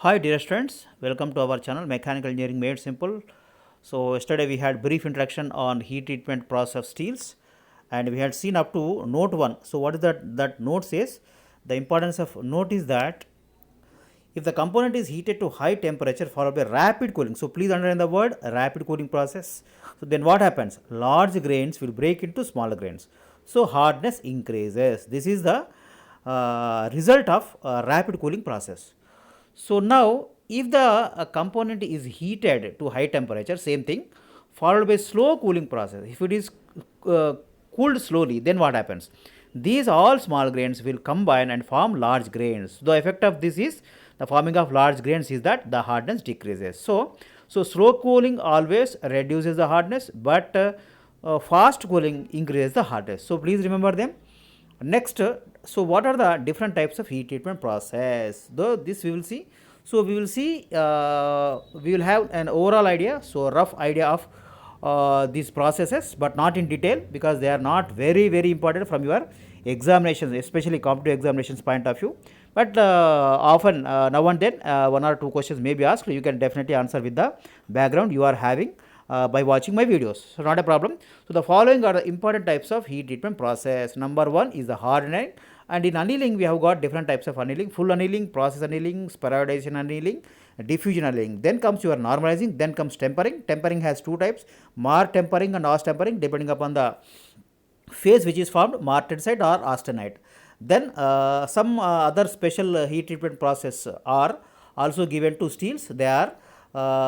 Hi dear students, welcome to our channel Mechanical Engineering Made Simple. So yesterday we had brief introduction on heat treatment process of steels and we had seen up to note 1. So what is that note says? The importance of note is that if the component is heated to high temperature followed by rapid cooling, so please underline the word rapid cooling process. So then what happens? Large grains will break into smaller grains. So hardness increases. This is the result of rapid cooling process. So now if the component is heated to high temperature, same thing, followed by slow cooling process. If it is uh, cooled slowly, then what happens? These all small grains will combine and form large grains. The effect of this is the forming of large grains is that the hardness decreases. So slow cooling always reduces the hardness, but fast cooling increases the hardness. So please remember them. Next, so what are the different types of heat treatment process? Though this we will see. So we will see, we will have an overall idea, so rough idea of these processes, but not in detail because they are not very important from your examinations, especially competitive examinations point of view. But often now and then one or two questions may be asked. You can definitely answer with the background you are having by watching my videos. So not a problem. So the following are the important types of heat treatment process. Number one is the hardening, and in annealing we have got different types of annealing: full annealing, process annealing, spheroidization annealing, diffusion annealing. Then comes your normalizing, then comes tempering. Tempering has two types: mark tempering and Aus tempering, depending upon the phase which is formed, martensite or austenite. Then some other special heat treatment process are also given to steels. They are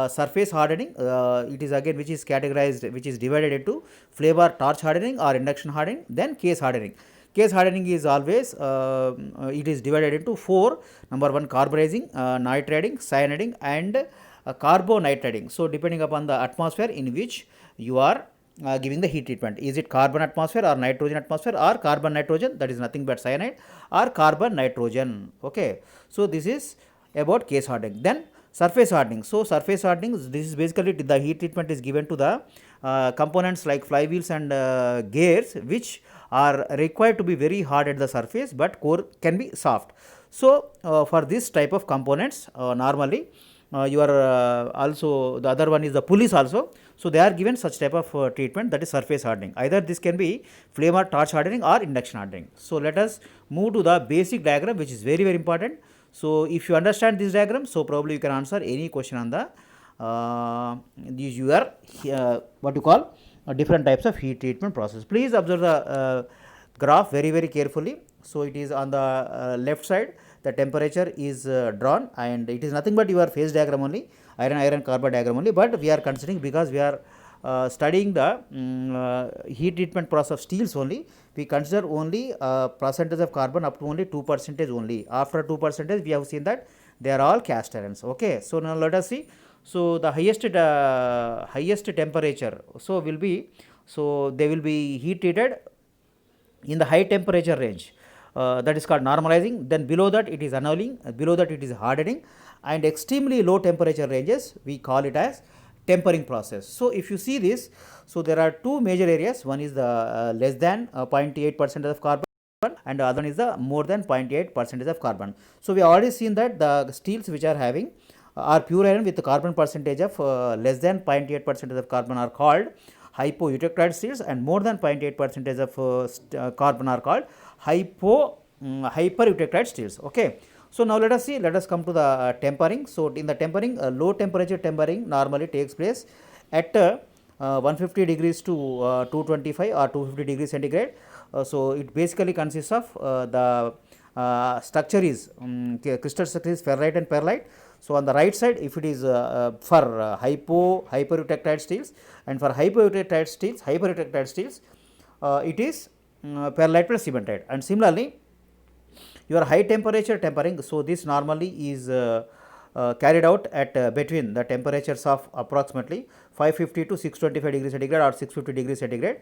surface hardening. It is again which is categorized, which is divided into flavor torch hardening or induction hardening. Then case hardening. Case hardening is always it is divided into four. Number one, carbonizing, nitriding, cyaniding, and carbonitriding. So depending upon the atmosphere in which you are giving the heat treatment, is it carbon atmosphere or nitrogen atmosphere or carbon nitrogen, that is nothing but cyanide, or carbon nitrogen. Okay, so this is about case hardening. Then surface hardening. So surface hardening, this is basically the heat treatment is given to the components like flywheels and gears, which are required to be very hard at the surface but core can be soft. So for this type of components, normally you are also, the other one is the pulleys also. So they are given such type of treatment, that is surface hardening. Either this can be flame or torch hardening or induction hardening. So let us move to the basic diagram, which is very important. So if you understand this diagram, so probably you can answer any question on the these your what you call different types of heat treatment process. Please observe the graph very carefully. So it is on the left side, the temperature is drawn, and it is nothing but your phase diagram only, iron carbon diagram only, but we are considering because we are studying the heat treatment process of steels only. We consider only percentage of carbon up to only 2% only. After 2% we have seen that they are all cast irons. Okay, so now let us see. So the highest temperature, so will be, so they will be heat treated in the high temperature range, that is called normalizing. Then below that it is annealing, below that it is hardening, and extremely low temperature ranges we call it as tempering process. So if you see this, so there are two major areas. One is the less than 0.8% of carbon, and the other one is the more than 0.8% of carbon. So we already seen that the steels which are having are pure iron with the carbon percentage of less than 0.8% of carbon are called hypoeutectoide steels, and more than 0.8% of carbon are called hypereutectoide steels. Okay. So now let us see, let us come to the tempering. So in the tempering, low temperature tempering normally takes place at 150 degrees to 225 or 250 degrees centigrade. So it basically consists of the structure is crystal structure is ferrite and perlite. So on the right side, if it is for hypereutectoide steels, and for hypoeutectoide steels, it is perlite plus cementite. And similarly, your high temperature tempering, so this normally is carried out at between the temperatures of approximately 550 to 625 degrees centigrade or 650 degrees centigrade.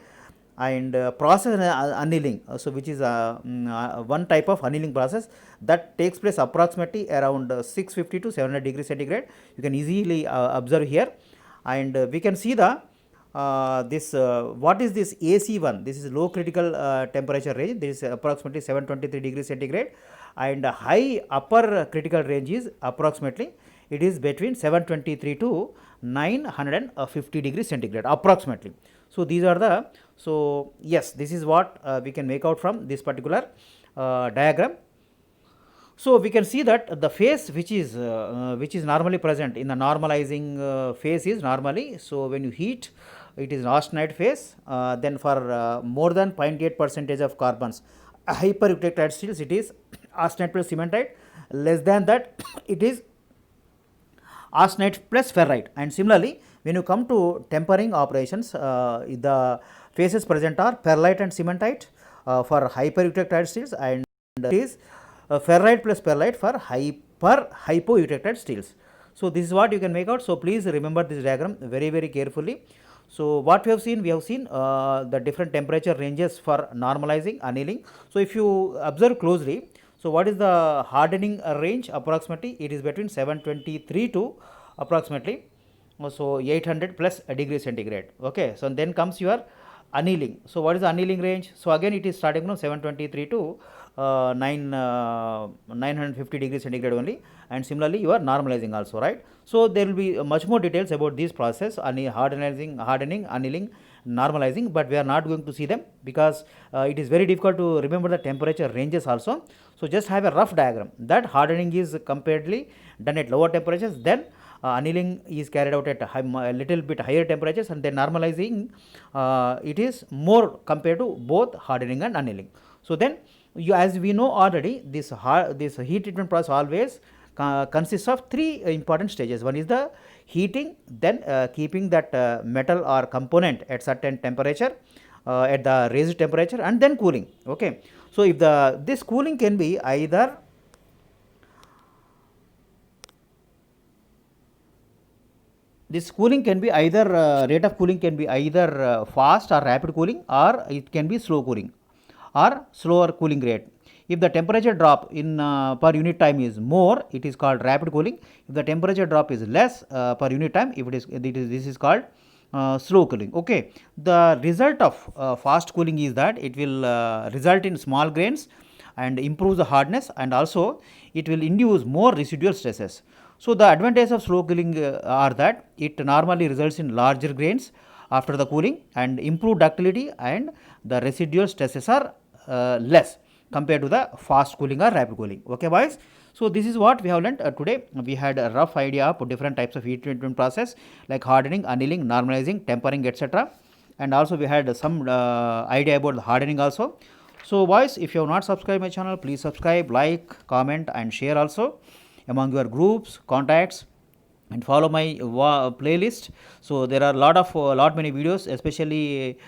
And process annealing, so which is one type of annealing process that takes place approximately around 650 to 700 degrees centigrade. You can easily observe here, and we can see the this what is this AC1? This is low critical temperature range. This is approximately 723 degrees centigrade, and high upper critical range is approximately, it is between 723 to 950 degrees centigrade approximately. So these are the, so yes, this is what we can make out from this particular diagram. So we can see that the phase which is normally present in the normalizing phase is normally, so when you heat, it is austenite phase. Then for more than 0.8 percentage of carbons, hypereutectide steels, it is austenite plus cementite. Less than that, it is austenite plus ferrite. And similarly, when you come to tempering operations, the phases present are perlite and cementite for hypereutectide steels, and it is ferrite plus perlite for hypoeutectide steels. So this is what you can make out. So please remember this diagram very carefully. So what we have seen the different temperature ranges for normalizing, annealing. So if you observe closely, so what is the hardening range approximately? It is between 723 to approximately, so 800 plus degrees centigrade. Okay, so then comes your annealing. So what is the annealing range? So again it is starting from 723 to 950 degrees centigrade only, and similarly you are normalizing also, right? So there will be much more details about this process, hardening, annealing, normalizing, but we are not going to see them because it is very difficult to remember the temperature ranges also. So just have a rough diagram that hardening is comparatively done at lower temperatures, then annealing is carried out at a little bit higher temperatures, and then normalizing it is more compared to both hardening and annealing. So then you, as we know already, this heat treatment process always consists of three important stages. One is the heating, then keeping that metal or component at certain temperature, at the raised temperature, and then cooling. Okay, so if this cooling can be either rate of cooling can be either fast or rapid cooling, or it can be slow cooling or slower cooling rate. If the temperature drop in per unit time is more, it is called rapid cooling. If the temperature drop is less per unit time, if this is called slow cooling. Okay, the result of fast cooling is that it will result in small grains and improve the hardness, and also it will induce more residual stresses. So the advantage of slow cooling are that it normally results in larger grains after the cooling and improved ductility, and the residual stresses are less compared to the fast cooling or rapid cooling. Okay boys, so this is what we have learnt today. We had a rough idea of different types of heat treatment process like hardening, annealing, normalizing, tempering, etc. And also we had some idea about the hardening also. So boys, if you have not subscribed my channel, please subscribe, like, comment and share also among your groups, contacts, and follow my playlist. So there are lot many videos, especially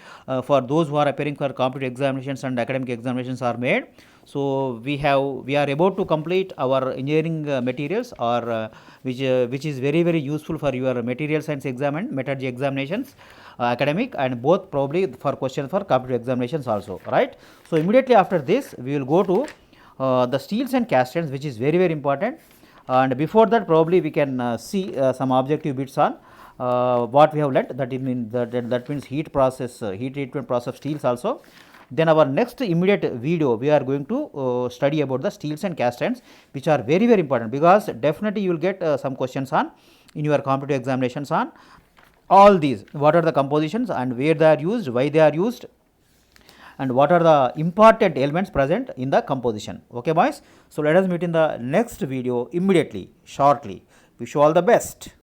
for those who are appearing for competitive examinations and academic examinations are made. So we are about to complete our engineering materials, or which is very useful for your material science exam and metallurgy examinations, academic, and both probably for questions for competitive examinations also, right? So immediately after this we will go to the steels and cast irons, which is very important. And before that, probably we can see some objective bits on what we have learnt, that means heat treatment process of steels also. Then our next immediate video, we are going to study about the steels and cast irons, which are very important, because definitely you will get some questions on in your competitive examinations on all these. What are the compositions and where they are used, why they are used, and what are the important elements present in the composition. Okay boys, so let us meet in the next video immediately, shortly. Wish you all the best.